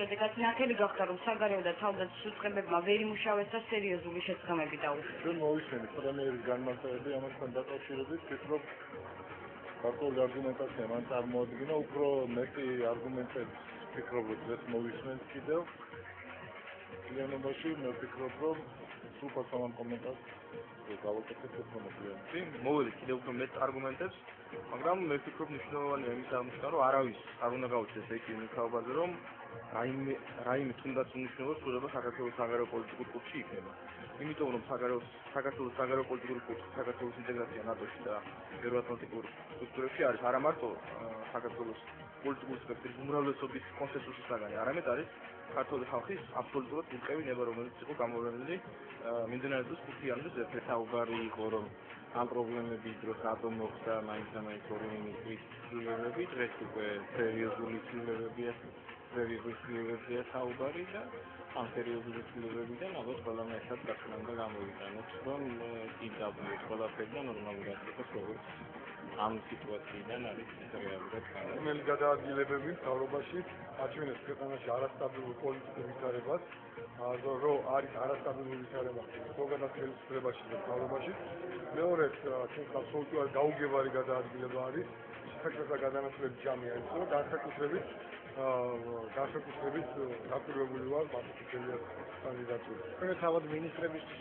შედეგად ნათელი გახდა, რომ საგარეო და თავდაცვის უწყებებმა ვერ იმუშავეს და სერიოზული შეცდომები დაუშვეს. ჩვენ მოვისმენთ პრემიერის განმარტებები ამასთან დაკავშირებით, ვფიქრობ, ქართული არგუმენტაცია მან წარმოადგინა, უფრო მეტი არგუმენტები ვფიქრობ, რომ დღეს მოვისმენთ კიდევ. Იანობაში მე ვფიქრობ, რომ სულ პასუხობ კომენტარს გავაკეთებ უფრო მოვიდეთ კიდევ უფრო მეტ არგუმენტებს, მაგრამ მე ვფიქრობ მნიშვნელოვანია იმის აღმოჩნდა, რომ არავის არ უნდა გაუჩნდეს ეჭვი მიქაობაზე, რომ რაიმე თუნდაც უნიშნულო ცვლილება საქართველოს საგარეო პოლიტიკურ კურსში იქნება. იმიტომ რომ საქართველოს საგარეო პოლიტიკურ კურსი საქართველოს ინტეგრაცია ნატოში და ევროატლანტიკურ სტრუქტურებში არის არა მარტო საქართველოს პოლიტიკური სპექტრის უმრავლესობის კონსენსუსის საგანი, არამედ არის ქართული ხალხის აბსოლუტურად უტყევი ნება, რომელიც იყო გამოვლენილი მიმდინარე წლის 5 იანვრის ერთ-ერთი საუბარი იყო, რომ ამ პრობლემების დროს რატომ მოხდა მაინც ორი მინისტრის ცვლილებები, დღეს უკვე სერიოზული ცვლილებებია საუბარი და ამ სერიოზული ცვლილებებიდან ალბათ ყველამ ერთად გასვლა უნდა გამოვიტანოთ, რომ კი დავუდგეთ ყველაფერი და ნორმალურად იყოს, როგორც ამ სიტუაციიდან არის რეალურად განმარტება. რომელი გადაადგილებები მთავრობაში აჩვენებს ქვეყანაში არასტაბილურ პოლიტიკურ ვითარებას, რომ არის არასტაბილური ვითარება ზოგადად ხელისუფლებაში და მთავრობაში. მეორედ, ჩვენ აბსოლუტურად გაუგებარი გადაადგილება არის საქართველოს განათლების ჯამია ის, რომ განსაკუთრებით დაკვირვებული ვარ მართლმსაჯულების კანდიდატურით. ჩვენ თავად მინისტრებისთვის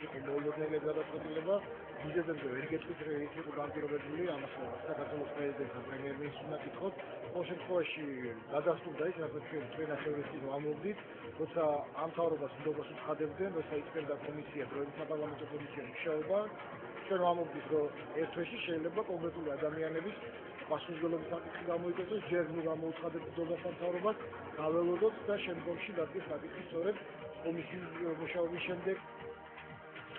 იყო მოულოდნელი გადაწყვეტილება, მიზეზებზე ვერ გეტყვით, რომ ის იყო განპირობებული, ამას საქართველოს პრეზიდენტს და პრემიერ-მინისტრს უნდა გითხრათ. ყოველ შემთხვევაში გადასტურდა ის, რასაც ჩვენ ახევრის ვამოვდით, როცა ამ მთავრობას ნდობას უცხადებდნენ, როცა იწყებდა კომისია, დროებით საპარლამენტო კომისია მუშაობა, ჩვენ ვამოვდით, რომ ერთ თვეში შეიძლება კონკრეტული ადამიანების პასუხისმგებლობის საკითხი გამოიწვიოს, ჯერ ნუ გამოუცხადებთ ნდობას მთავრობას, გაველოდოთ და შემდგომში დადგეს საკითხი სწორედ კომისიის მუშაობის შემდეგ.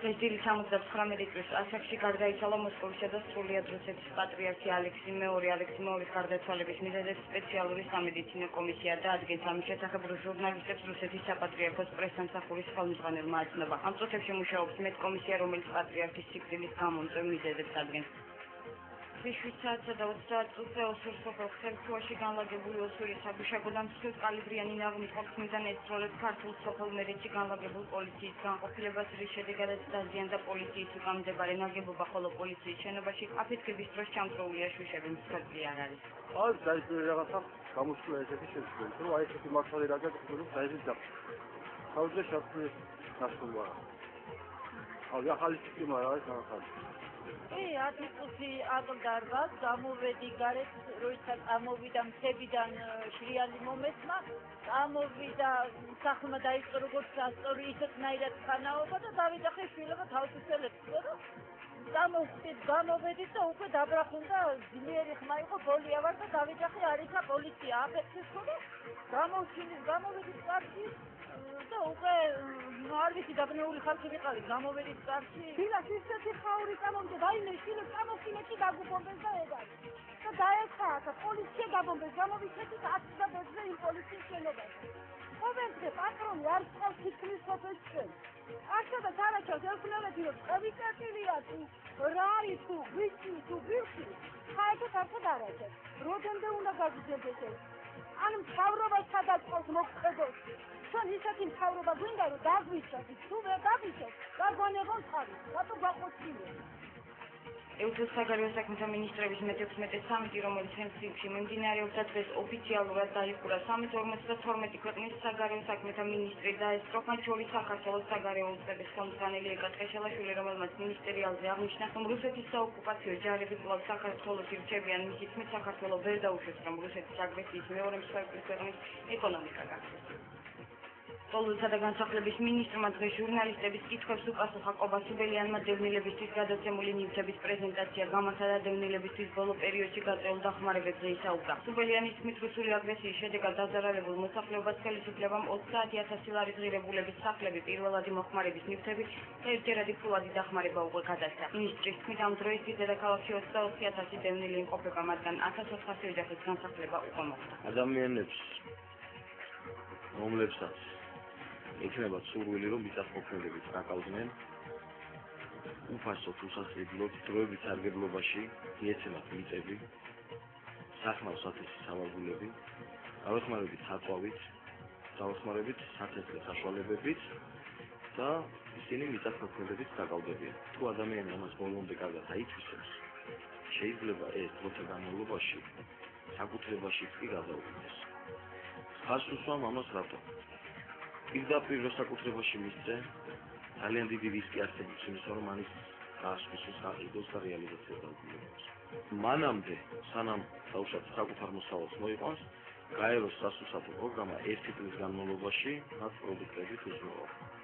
დღეს დილით 79 წლის ასაკში გარდაიცვალა მოსკოვისა და სრულიად რუსეთის პატრიარქი ალექსი მეორის გარდაცვალების მიზეზებს სპეციალური სამედიცინო კომისია და ადგენს ამის შესახებ ჟურნალისტებს რუსეთის საპატრიარქოს პრესსამსახურის ხელმძღვანელმა აცნობა. ამ წუთებში მუშაობს მეტკომისია, რომელიც პატრიარქის სიკვდილის გამომწვევ მიზეზებს ადგენს. 7 საათსა და 20 წუთზე ოსურ სოფელ ხერხუაში განლაგებული ოსური საგუშაგო და მსხვილკალიბრიანი ნაღმის ხორცმიდან ესწროლებს ქართულ სოფელ მერეთში განლაგებულ პოლიციის განყოფილებას, რის შედეგადაც დაზიანდა პოლიციის უკან მდებარე ნაგებობა, ხოლო პოლიციის შენობაში აფეთქების დროს ჩამწროულია შუშები, მსხვერპლი არ არის. დაიწყო რაღაცა გამოსულა ესეთი შეცდომა, რომ აი ესეთი მართალი რა გაკეთებდა, დაიწყო და თავზე შაფრის გასულვა. ახალი სისტემა რა არის ახალი. ათი აკდარბას გამოვედი გარეთ, როცა წამოვიდა მთებიდან შრიალი მომეცმა, წამოვიდა სახლმა დაიწყო როგორც სასწორი, ისეთნაირად ხანაობა და დავიძახე შვილობა თავისუფლებს, რომ გამოვედით და უკვე დაბრახუნდა ძლიერი ხმა იყო, ბოლია ვარ და დავიძახე არითა პოლიცია აფეთქეს ხოლმე, გამოვედით კარში და უკვე არ ვიცი დაბნეული ხალხი ვიყავით, გამოვედით კარში. დილას ისეთი ხაური წამოვიდა, რაიმე შვილებს წამოსინეთში დაგუბომბეს და ეგარ. და დაეცაათ, პოლიცია გაბომბეს, გამოვიჩეთით 10 და ბეძზე იმ პოლიციის შენობაზე. ყოველდღე პატრონი არ წავს თითქმის სოფელში. არცადაც არაჩავს ელფნევეთი, რომ წევი წერტილია თუ რა არის თუ გვიწი თუ ბირთი, ხაერთოდ არცად არაჩავს. როდემდე უნდა გაგრძელდეს ეს? ან მთავრობა სადაც ყავს მოგხედოს. ჩვენ ისეთი მთავრობა გვინდა, რომ დაგვიჩვენოს, თუ ვერ დაგვიჩვენოს, გაგვანებონ თავი, რატო გაყოჩილებს? ეუთოს საგარეო საქმეთა მინისტრების მე-16 სამიტი, რომელიც ჰელსინკში მიმდინარეობდა, დღეს ოფიციალურად დაიხურა. 152 ქვეყნის საგარეო საქმეთა მინისტრი დაესწრო, მათ შორის საქართველოს საგარეო უწყების ხელმძღვანელი ეკა ტყეშელაშვილი, რომელმაც მინისტერიალზე აღნიშნა, რომ რუსეთის საოკუპაციო ჯარები კვლავ საქართველოს ირჩევიან, მისი თქმით, საქართველო ვერ დაუშვებს, რომ რუსეთის აგრესიის მეორე მსხვერპლის ქვეყნის ეკონომიკა გახდეს. პოლიციისა და განსახლების მინისტრმა დღეს ჟურნალისტების კითხვებს უპასუხა. ყობა სუბელიანმა დევნილებისთვის გადაცემული ნივთების პრეზენტაცია გამართა და დევნილებისთვის ბოლო პერიოდში გაწეულ დახმარებებზე ისაუბრა. სუბელიანის თქმით, რუსული აგრესიის შედეგად დაზარალებულ მოსახლეობას ხელისუფლებამ 30,000 ლარის ღირებულების სახლები, პირველადი მოხმარების ნივთები და ერთჯერადი ფულადი დახმარება უკვე გადასცა. მინისტრის თქმით, ამ დროისთვის დედაქალაქში 24,000 დევნილი იმყოფება, მათგან 1,400 ოჯახის განსახლება უკვე მოხდა. ადამიანებს რომლებსაც ექნებათ სურვილი, რომ მიწათმოქმედებით დაკავდნენ, უფასოდ უსასრიგლოდ დროებით სარგებლობაში იეცემათ მიწები, სახნავს ათესი სამაგულები, გავეხმარებით საკვავით, დაუხმარებით საფრთხე საშუალებებით და ისინი მიწათმოქმედებით დაკავდებიან. თუ ადამიანი ამას ბოლომდე კარგად აითვისებს, შეიძლება ეს დროთა განმავლობაში საკუთრებაში კი გადაუხდეს. ხასუსვამ ამას რატო? პირდაპირ რო საკუთრებაში მისცე, ძალიან დიდი რისკი არსებობს იმისა, რომ ამის გასვლის საყიდოს და რეალიზაცია დაუდგენელს. მანამდე, სანამ დაუშვათ საკუთარ მოსავალს მოიყვანს, გაეროს სასუსაფო პროგრამა 1 წლის განმავლობაში მათ პროდუქტებით უზრუნველყოფს.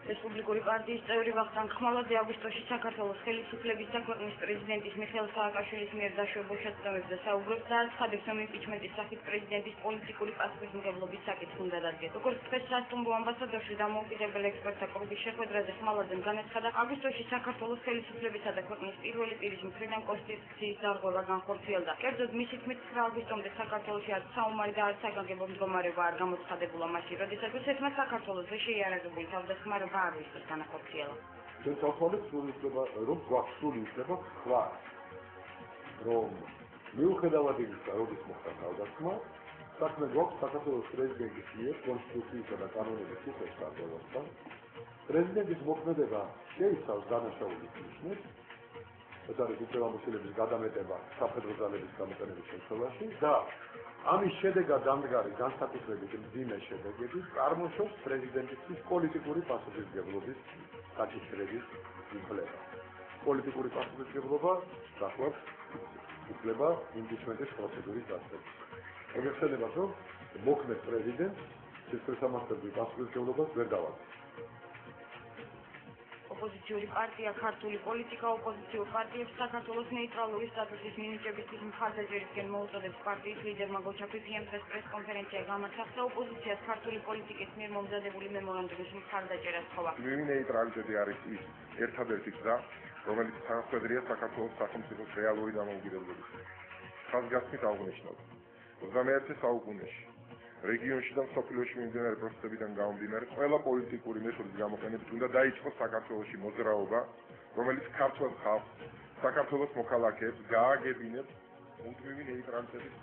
რესპუბლიკური პარტიის წევრი ვახტანგ ხმალაძე აგვისტოში საქართველოს ხელისუფლების და ქვეყნის პრეზიდენტის მიხეილ სააკაშვილის მიერ დაშვებულ შეცდომებზე საუბრობს და აცხადებს, რომ იმპიჩმენტის სახით პრეზიდენტის პოლიტიკური პასუხისმგებლობის საკითხი უნდა დადგეს. როგორც დღეს სასტუმრო ამბასადორში დამოუკიდებელ ექსპერტთა კლუბის შეხვედრაზე ხმალაძემ განაცხადა, აგვისტოში საქართველოს ხელისუფლებისა და ქვეყნის პირველი პირის მხრიდან კონსტიტუციის დარღვევა განხორციელდა. კერძოდ, მისი თქმით, 9 აგვისტომდე საქართველოში არც საომარი და არც საგანგებო მდგომარეობა არ გამოცხადებულა მაშინ, როდესაც რუსეთმა საქართველოს შეიარაღებული თავდასხმარება არ ვისწრებს განახორციელა. ჩვენ წავთვალეთ სრული უფლება, რომ გვაქვს სრული უფლება თქვა, რომ მიუხედავად იმისა, როდის მოხდა თავდასხმა, საქმე გვაქვს საქართველოს პრეზიდენტის მიერ კონსტიტუციისა და კანონების უხეშტარებასთან. პრეზიდენტის მოქმედება შეიცავს დანაშაულის ნიშნებს, ეს არის უფლებამოსილების გადამეტება სამხედრო ძალების გამოყენების შემთხვევაში და ამის შედეგად დამდგარი განსაკუთრებით მძიმე შედეგები წარმოშობს პრეზიდენტისთვის პოლიტიკური პასუხისმგებლობის საკითხების უფლება. პოლიტიკური პასუხისმგებლობა დახვევს უფლება იმპიჩმენტის პროცედურის დასრულებას. მოგეხსენებათ, რომ მოქმედ პრეზიდენტს სისხლისამართლების პასუხისმგებლობას ვერ დავაწყობს. ოპოზიციური პარტია ქართული პოლიტიკა ოპოზიციურ პარტიებს საქართველოს ნეიტრალური სტატუსის მინიჭებისთვის მხარდაჭერისკენ მოუწოდებს. პარტიის ლიდერმა გოჩა ფიფიამ დღეს პრესკონფერენცია გამართა და ოპოზიციას ქართული პოლიტიკის მიერ მომზადებული მემორანდუმის მხარდაჭერა სთხოვა. ნეიტრალიტეტი არის ის ერთადერთი გზა, რომელიც თანხმდრია საქართველოს სახელმწიფოს რეალური დამოუკიდებლობის. ხაზგასმით აღნიშნავს 21 საუკუნეში რეგიონში და მსოფლიოში მიმდინარე პროცესებიდან გამომდინარე ყველა პოლიტიკური მეთოდის გამოყენებით უნდა დაიწყოს საქართველოში მოძრაობა, რომელიც ქართულ ხალხს, საქართველოს მოქალაქეებს გააგებინებს მუდმივი ნეიტრალიტეტის